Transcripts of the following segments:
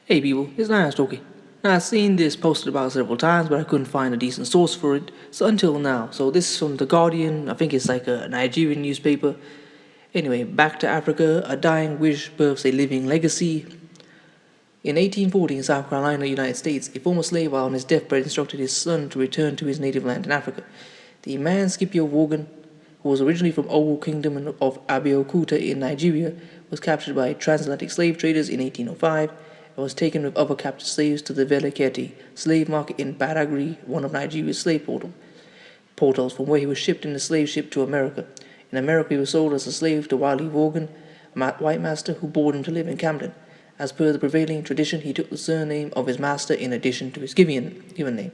Hey people, it's Nice talking. Now I've seen this posted about several times, but I couldn't find a decent source for it. So until now, so this is from The Guardian. I think it's like a Nigerian newspaper. Anyway, back to Africa. A dying wish births a living legacy. In 1840, in South Carolina, United States, a former slave while on his deathbed instructed his son to return to his native land in Africa. The man Scipio Vaughan, who was originally from Owo Kingdom of Abeokuta in Nigeria, was captured by transatlantic slave traders in 1805 and was taken with other captured slaves to the Velekete slave market in Badagry, one of Nigeria's slave portals, from where he was shipped in a slave ship to America. In America, he was sold as a slave to Wally Vaughan, a white master who bored him to live in Camden. As per the prevailing tradition, he took the surname of his master in addition to his given name,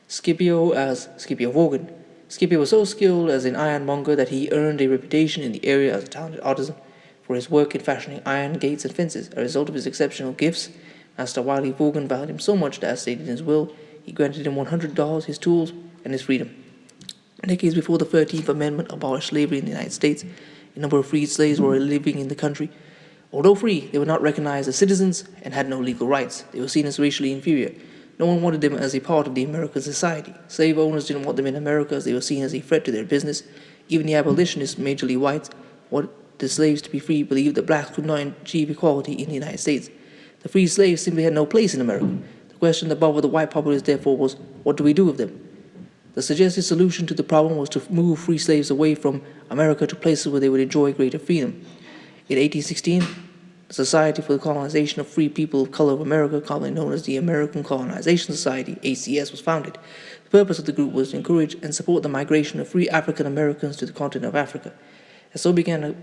Scipio as Scipio Vaughan. Scipio was so skilled as an ironmonger that he earned a reputation in the area as a talented artisan for his work in fashioning iron gates and fences. As a result of his exceptional gifts, Master Wiley Vaughan valued him so much that, as stated in his will, he granted him $100, his tools, and his freedom. Decades before the 13th Amendment abolished slavery in the United States, a number of freed slaves were living in the country. Although free, they were not recognized as citizens and had no legal rights. They were seen as racially inferior. No one wanted them as a part of the American society. Slave owners didn't want them in America as they were seen as a threat to their business. Even the abolitionists, majorly whites, wanted the slaves to be free, believed that blacks could not achieve equality in the United States. The free slaves simply had no place in America. The question that bothered the white populace, therefore, was, what do we do with them? The suggested solution to the problem was to move free slaves away from America to places where they would enjoy greater freedom. In 1816, the Society for the Colonization of Free People of Color of America, commonly known as the American Colonization Society, ACS, was founded. The purpose of the group was to encourage and support the migration of free African Americans to the continent of Africa. And so began a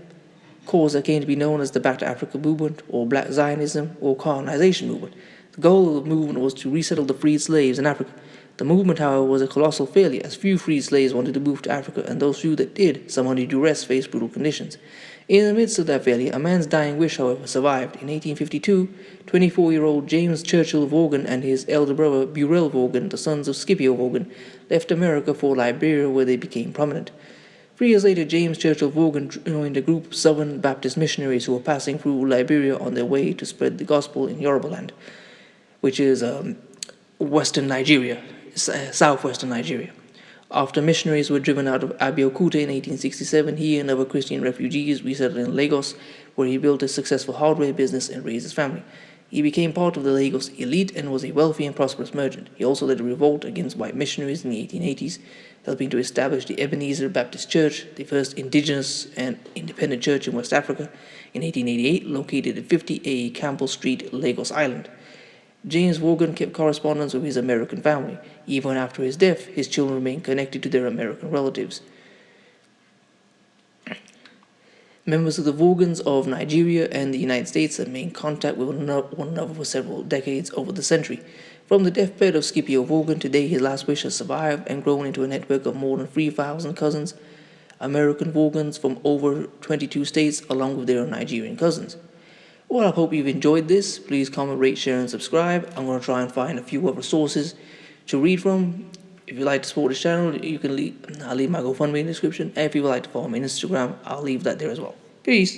cause that came to be known as the Back to Africa movement, or Black Zionism, or colonization movement. The goal of the movement was to resettle the freed slaves in Africa. The movement, however, was a colossal failure, as few freed slaves wanted to move to Africa, and those few that did, some under duress, faced brutal conditions. In the midst of that failure, a man's dying wish, however, survived. In 1852, 24-year-old James Churchill Vaughan and his elder brother Burrell Vaughan, the sons of Scipio Vaughan, left America for Liberia, where they became prominent. 3 years later, James Churchill Vaughan joined a group of Southern Baptist missionaries who were passing through Liberia on their way to spread the gospel in Yorubaland, which is western Nigeria, southwestern Nigeria. After missionaries were driven out of Abeokuta in 1867, he and other Christian refugees resettled in Lagos, where he built a successful hardware business and raised his family. He became part of the Lagos elite and was a wealthy and prosperous merchant. He also led a revolt against white missionaries in the 1880s, helping to establish the Ebenezer Baptist Church, the first indigenous and independent church in West Africa, in 1888, located at 50A Campbell Street, Lagos Island. James Vaughan kept correspondence with his American family. Even after his death, his children remained connected to their American relatives. Members of the Vaughans of Nigeria and the United States had made contact with one another for several decades over the century. From the deathbed of Scipio Vaughan, today his last wish has survived and grown into a network of more than 3,000 cousins, American Vaughans from over 22 states, along with their Nigerian cousins. Well, I hope you've enjoyed this. Please comment, rate, share, and subscribe. I'm going to try and find a few other sources to read from. If you'd like to support this channel, I'll leave my GoFundMe in the description. And if you would like to follow me on Instagram, I'll leave that there as well. Peace.